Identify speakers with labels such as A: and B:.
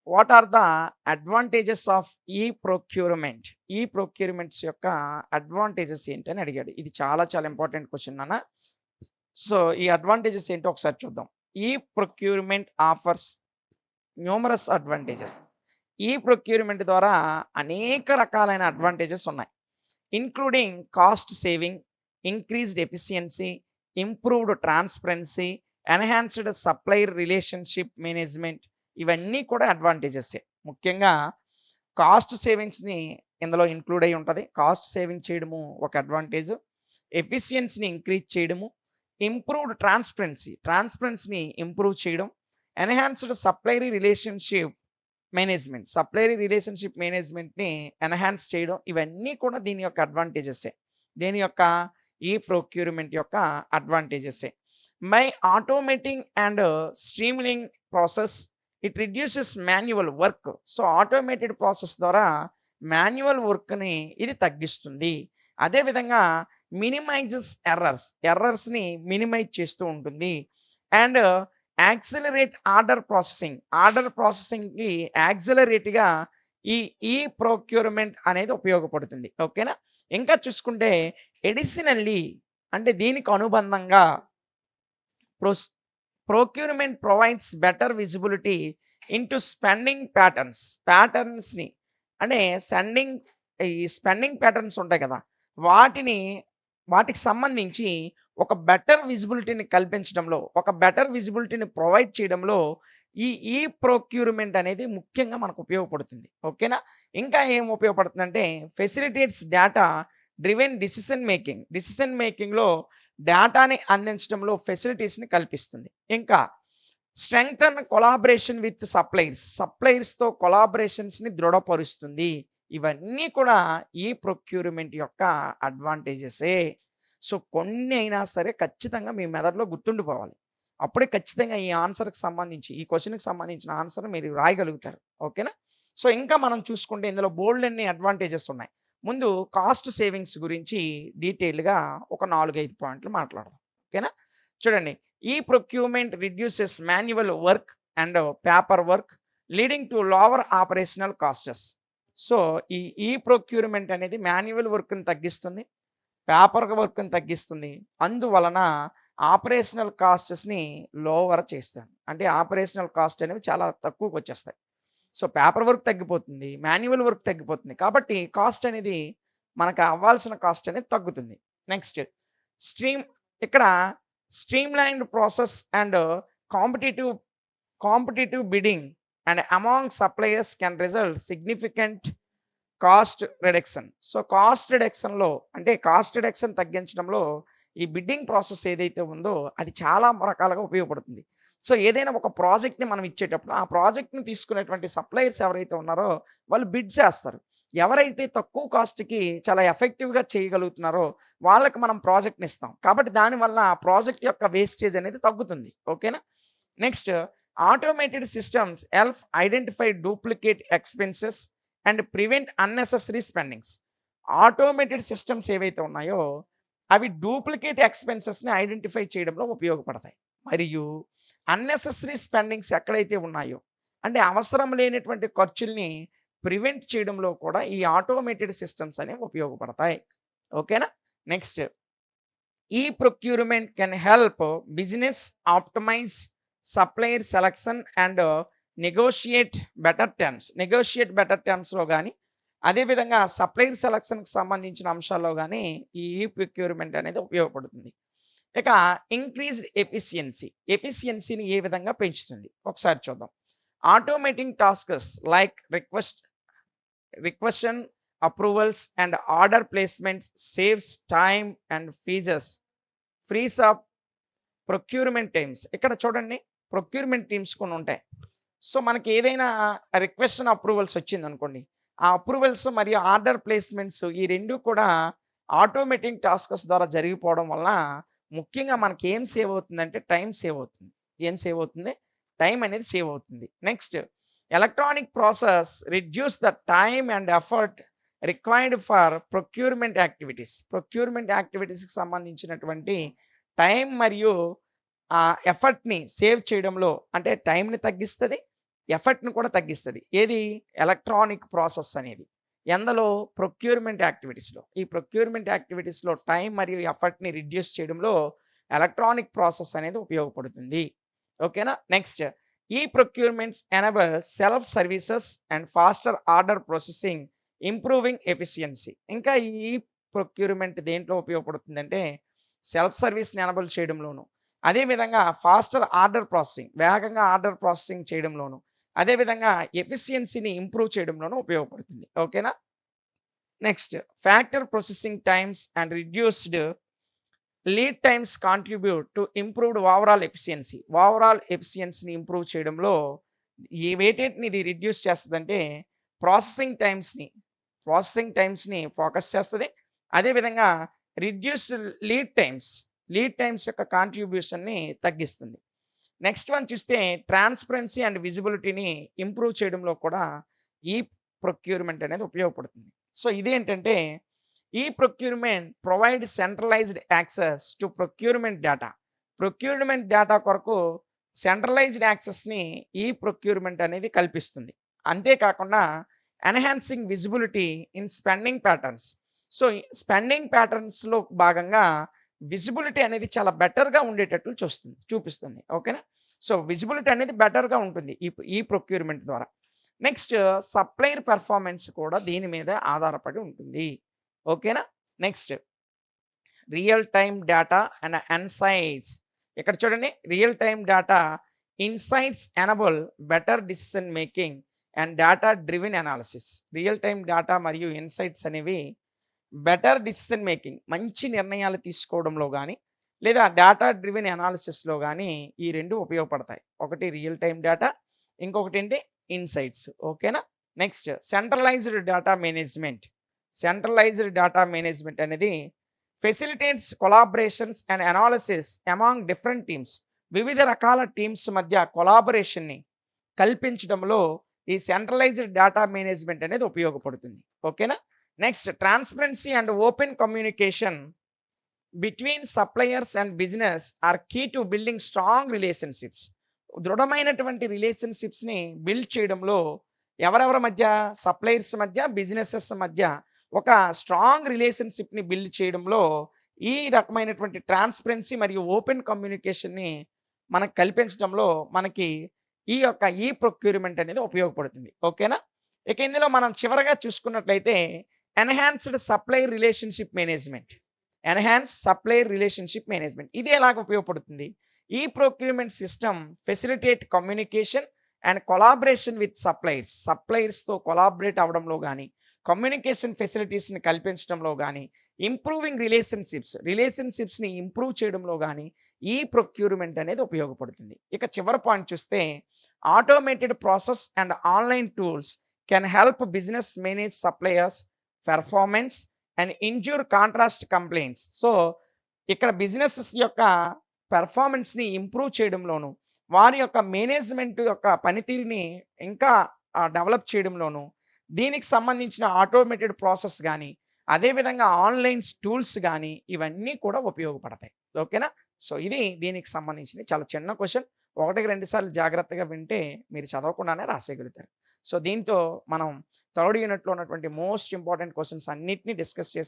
A: What are the advantages of ఈ procurement? ఈ procurements యొక్క అడ్వాంటేజెస్ ఏంటని అడిగాడు. ఇది చాలా చాలా ఇంపార్టెంట్ క్వెషన్ నాన్న. సో, ఈ అడ్వాంటేజెస్ ఏంటో ఒకసారి చూద్దాం. ఈ ప్రొక్యూర్మెంట్ ఆఫర్స్ న్యూమరస్ అడ్వాంటేజెస్. ఈ ప్రొక్యూర్మెంట్ ద్వారా అనేక రకాలైన అడ్వాంటేజెస్ ఉన్నాయి. Including cost saving, increased efficiency, improved transparency, enhanced supplier relationship management, ఇవన్నీ కూడా అడ్వాంటేజెసే. ముఖ్యంగా కాస్ట్ సేవింగ్స్‌ని ఇందులో ఇంక్లూడ్ అయ్యి ఉంటది. కాస్ట్ సేవింగ్ చేయడము ఒక అడ్వాంటేజ్. ఎఫిషియన్సీని ఇంక్రీజ్ చేయడము, ఇంప్రూవ్డ్ ట్రాన్స్పరెన్సీని ఇంప్రూవ్ చేయడం, enhanced supplier relationship management, supplier relationship మేనేజ్మెంట్‌ని ఎన్హాన్స్ చేయడం, ఇవన్నీ కూడా దీని యొక్క అడ్వాంటేజెసే. దేని యొక్క? ఈ ప్రొక్యూర్మెంట్ యొక్క అడ్వాంటేజెసే. By automating and streamlining process it reduces manual work. So, automated process ద్వారా మాన్యువల్ వర్క్‌ని ఇది తగ్గిస్తుంది. అదే విధంగా మినిమైజెస్ ఎర్రర్స్‌ని మినిమైజ్ చేస్తూ ఉంటుంది. అండ్ యాక్సిలరేట్ ఆర్డర్ ప్రాసెసింగ్‌కి యాక్సిలరేట్‌గా ఈ ఈ ప్రొక్యూర్మెంట్ అనేది ఉపయోగపడుతుంది. ఓకేనా? ఇంకా చూసుకుంటే అడిషనల్లీ, అంటే దీనికి అనుబంధంగా pros procurement provides better visibility into spending ప్యాటర్న్స్‌ని, అంటే ఈ స్పెండింగ్ ప్యాటర్న్స్ ఉంటాయి కదా! వాటిని వాటికి సంబంధించి ఒక బెటర్ విజిబిలిటీని కల్పించడంలో, ఒక బెటర్ విజిబిలిటీని ప్రొవైడ్ చేయడంలో ఈ ఈ ప్రొక్యూర్మెంట్ అనేది ముఖ్యంగా మనకు ఉపయోగపడుతుంది. ఓకేనా? ఇంకా ఏం ఉపయోగపడుతుందంటే ఫెసిలిటేట్స్ డేటా డ్రివెన్ డెసిషన్ మేకింగ్‌లో డేటాని అందించడంలో ఫెసిలిటీస్‌ని కల్పిస్తుంది. ఇంకా స్ట్రెంగ్తన్ కొలాబరేషన్ విత్ సప్లయర్స్‌తో కొలాబరేషన్స్‌ని దృఢపరుస్తుంది. ఇవన్నీ కూడా ఈ ప్రొక్యూర్మెంట్ యొక్క అడ్వాంటేజెసే. సో, కొన్ని అయినా సరే ఖచ్చితంగా మీ మెదడులో గుర్తుండిపోవాలి. అప్పుడే ఖచ్చితంగా ఈ ఆన్సర్‌కి సంబంధించి, ఈ క్వెషన్‌కి సంబంధించిన ఆన్సర్ మీరు రాయగలుగుతారు. ఓకేనా? సో, ఇంకా మనం చూసుకుంటే ఇందులో బోలెడన్ని అడ్వాంటేజెస్ ఉన్నాయి. ముందు కాస్ట్ సేవింగ్స్ గురించి డీటెయిల్‌గా ఒక 4, 5 పాయింట్లు మాట్లాడదాం. ఓకేనా? చూడండి. ఈ procurement reduces manual work and paper work leading to lower operational costs. So, ఈ ఈ ప్రొక్యూర్మెంట్ అనేది మాన్యువల్ వర్క్‌ని తగ్గిస్తుంది. పేపర్ వర్క్‌ని తగ్గిస్తుంది. అందువలన ఆపరేషనల్ కాస్ట్స్‌ని లోవర్ చేస్తాను. అంటే ఆపరేషనల్ కాస్ట్ అనేవి చాలా తక్కువకొచ్చేస్తాయి. సో, పేపర్ వర్క్ తగ్గిపోతుంది. మాన్యువల్ వర్క్ తగ్గిపోతుంది. కాబట్టి కాస్ట్ అనేది మనకు అవ్వాల్సిన కాస్ట్ అనేది తగ్గుతుంది. నెక్స్ట్ స్ట్రీమ్ ఇక్కడ streamlined process and competitive competitive bidding and among suppliers can result significant cost reduction. So, cost రిడక్షన్‌లో, అంటే కాస్ట్ రిడక్షన్ తగ్గించడంలో ఈ బిడ్డింగ్ ప్రాసెస్ ఏదైతే ఉందో అది చాలా రకాలుగా ఉపయోగపడుతుంది. సో, ఏదైనా ఒక ప్రాజెక్ట్‌ని మనం ఇచ్చేటప్పుడు ఆ ప్రాజెక్ట్‌ని తీసుకునేటువంటి సప్లయర్స్ ఎవరైతే ఉన్నారో వాళ్ళు బిడ్ చేస్తారు. ఎవరైతే తక్కువ కాస్ట్‌కి చాలా ఎఫెక్టివ్‌గా చేయగలుగుతున్నారో వాళ్ళకి మనం ప్రాజెక్ట్‌ని ఇస్తాం. కాబట్టి దానివల్ల ఆ ప్రాజెక్ట్ యొక్క వేస్టేజ్ అనేది తగ్గుతుంది. ఓకేనా? Next automated systems help identify duplicate expenses and prevent unnecessary spendings. Automated systems ఏవైతే ఉన్నాయో అవి డూప్లికేట్ ఎక్స్‌పెన్సెస్‌ని ఐడెంటిఫై చేయడంలో ఉపయోగపడతాయి. మరియు అన్నెసెసరీ స్పెండింగ్స్ ఎక్కడైతే ఉన్నాయో, అంటే అవసరం లేనటువంటి ఖర్చుల్ని ప్రివెంట్ చేయడంలో కూడా ఈ ఆటోమేటెడ్ సిస్టమ్స్ అనేవి ఉపయోగపడతాయి. ఓకేనా? నెక్స్ట్ ఈ procurement can help business optimize supplier selection and negotiate better టర్మ్స్‌లో గాని, అదేవిధంగా సప్లయర్ సెలక్షన్‌కి సంబంధించిన అంశాల్లో గాని ఈ ప్రొక్యూర్మెంట్ అనేది ఉపయోగపడుతుంది. ఇక ఇంక్రీజ్డ్ ఎఫిషియన్సీని ఏ విధంగా పెంచుతుంది ఒకసారి చూద్దాం. Automating tasks like requisition approvals and order placements saves time and frees up procurement teams. ఇక్కడ చూడండి, ప్రొక్యూర్మెంట్ టీమ్స్ కొన్ని ఉంటాయి. సో, మనకి ఏదైనా రిక్వెస్ట్ అప్రూవల్స్ వచ్చిందనుకోండి, ఆ అప్రూవల్స్ మరియు ఆర్డర్ ప్లేస్మెంట్స్ ఈ 2 కూడా ఆటోమేటిక్ టాస్క్స్ ద్వారా జరిగిపోవడం వలన ముఖ్యంగా మనకి ఏం సేవ్ అవుతుందంటే టైం సేవ్ అవుతుంది. ఏం సేవ్ అవుతుంది? టైం అనేది సేవ్ అవుతుంది. Next electronic process reduce the time and effort required for procurement యాక్టివిటీస్‌కి సంబంధించినటువంటి టైం మరియు ఎఫర్ట్‌ని సేవ్ చేయడంలో, అంటే టైంని తగ్గిస్తది. ఎఫర్ట్‌ని కూడా తగ్గిస్తది. ఏది? ఎలక్ట్రానిక్ ప్రాసెస్ అనేది. ఎందులో? ప్రొక్యూర్‌మెంట్ యాక్టివిటీస్‌లో. ఈ ప్రొక్యూర్‌మెంట్ యాక్టివిటీస్‌లో టైం మరియు ఎఫర్ట్‌ని రిడ్యూస్ చేయడంలో ఎలక్ట్రానిక్ ప్రాసెస్ అనేది ఉపయోగపడుతుంది. ఓకేనా? నెక్స్ట్ ఈ procurements enable self services and faster order processing, improving efficiency. ఇంకా ఈ ప్రొక్యూర్‌మెంట్ దేంట్లో ఉపయోగపడుతుందంటే సెల్ఫ్ సర్వీస్‌ని ఎనేబుల్ చేయడంలోను, అదే విధంగా ఫాస్టర్ ఆర్డర్ ప్రాసెసింగ్, వేగంగా ఆర్డర్ ప్రాసెసింగ్ చేయడంలోను, అదే విధంగా ఎఫిషియన్సీని ఇంప్రూవ్ చేయడంలోనూ ఉపయోగపడుతుంది. ఓకేనా? Next factor processing times and reduced lead times contribute to improved overall efficiency. Overall ఎఫిషియన్సీని ఇంప్రూవ్ చేయడంలో ఈ వేటిని ఇది రిడ్యూస్ చేస్తదంటే ప్రాసెసింగ్ టైమ్స్‌ని, ప్రాసెసింగ్ టైమ్స్‌ని ఫోకస్ చేస్తది. అదే విధంగా reduced lead times, lead times యొక్క కాంట్రిబ్యూషన్‌ని తగ్గిస్తుంది. నెక్స్ట్ వన్ చూస్తే ట్రాన్స్‌పరెన్సీ అండ్ విజిబిలిటీని ఇంప్రూవ్ చేయడంలో కూడా ఈ ప్రొక్యూర్‌మెంట్ అనేది ఉపయోగపడుతుంది. సో, ఇదేంటంటే ఈ procurement provide centralized access to procurement data. Procurement data కొరకు సెంట్రలైజ్డ్ యాక్సెస్‌ని ఈ ప్రొక్యూర్‌మెంట్ అనేది కల్పిస్తుంది. అంతే కాకుండా enhancing visibility in spending patterns. So, spending ప్యాటర్న్స్‌లో భాగంగా విజిబిలిటీ అనేది చాలా బెటర్‌గా ఉండేటట్లు చూపిస్తుంది. ఓకేనా? సో, విజిబిలిటీ అనేది బెటర్‌గా ఉంటుంది ఈ ప్రొక్యూర్‌మెంట్ ద్వారా. నెక్స్ట్ సప్లయర్ పెర్ఫార్మన్స్ కూడా దీని మీద ఆధారపడి ఉంటుంది. ఓకేనా? Next real time data and insights. ఇక్కడ చూడండి, real time data insights enable better decision making and data driven analysis. Real time data మరియు ఇన్సైట్స్ అనేవి బెటర్ డిసిషన్ మేకింగ్, మంచి నిర్ణయాలు తీసుకోవడంలో గానీ, లేదా డేటా డ్రివెన్ అనాలిసిస్‌లో గానీ ఈ 2 ఉపయోగపడతాయి. ఒకటి రియల్ టైమ్ డేటా, ఇంకొకటేంటి ఇన్సైట్స్. ఓకేనా? Next centralized data management. Centralized data management అనేది facilitates collaborations and analysis among different teams. వివిధ రకాల టీమ్స్ మధ్య కొలాబరేషన్‌ని కల్పించడంలో ఈ సెంట్రలైజ్డ్ డేటా మేనేజ్‌మెంట్ అనేది ఉపయోగపడుతుంది. ఓకేనా? Next transparency and open communication between suppliers and business are key to building strong relationships. దృఢమైనటువంటి రిలేషన్‌షిప్స్‌ని బిల్డ్ చేయడంలో ఎవరెవరి మధ్య? సప్లయర్స్ మధ్య, బిజినెసెస్ మధ్య ఒక స్ట్రాంగ్ రిలేషన్‌షిప్‌ని బిల్డ్ చేయడంలో ఈ రకమైనటువంటి ట్రాన్స్పరెన్సీ మరియు ఓపెన్ కమ్యూనికేషన్‌ని మనకు కల్పించడంలో మనకి ఈ ప్రొక్యూర్‌మెంట్ అనేది ఉపయోగపడుతుంది. ఓకేనా? ఇక ఇందులో మనం చివరగా చూసుకున్నట్లయితే enhanced supplier relationship management. Enhance supplier relationship management. ఇది ఎలాగ ఉపయోగపడుతుంది? ఈ procurement system facilitate communication and collaboration with suppliers. సప్లయర్స్‌తో కొలాబరేట్ అవ్వడంలో గాని, కమ్యూనికేషన్ ఫెసిలిటీస్‌ని కల్పించడంలో గాని, ఇంప్రూవింగ్ రిలేషన్‌షిప్స్‌ని ఇంప్రూవ్ చేయడంలో గాని ఈ ప్రొక్యూర్‌మెంట్ అనేది ఉపయోగపడుతుంది. ఇక చివరి పాయింట్ చూస్తే automated process and online tools can help business manage suppliers performance and injure contrast complaints. So, ఇక్కడ బిజినెసెస్ యొక్క పెర్ఫార్మన్స్‌ని ఇంప్రూవ్ చేయడంలోను, వారి యొక్క మేనేజ్‌మెంట్ యొక్క పనితీరుని ఇంకా డెవలప్ చేయడంలోను, దీనికి సంబంధించిన ఆటోమేటెడ్ ప్రాసెస్ గాని, అదే విధంగా ఆన్‌లైన్ టూల్స్ గాని ఇవన్నీ కూడా ఉపయోగపడతాయి. ఓకేనా? సో, ఇది దీనికి సంబంధించింది. చాలా చిన్న క్వెషన్. 1కి 2 సార్లు జాగ్రత్తగా వింటే మీరు చదవకుండానే రాసేయగలుగుతారు. సో, దీంతో మనం థర్డ్ యూనిట్‌లో ఉన్నటువంటి మోస్ట్ ఇంపార్టెంట్ క్వెషన్స్ అన్నిటిని డిస్కస్ చేసాం.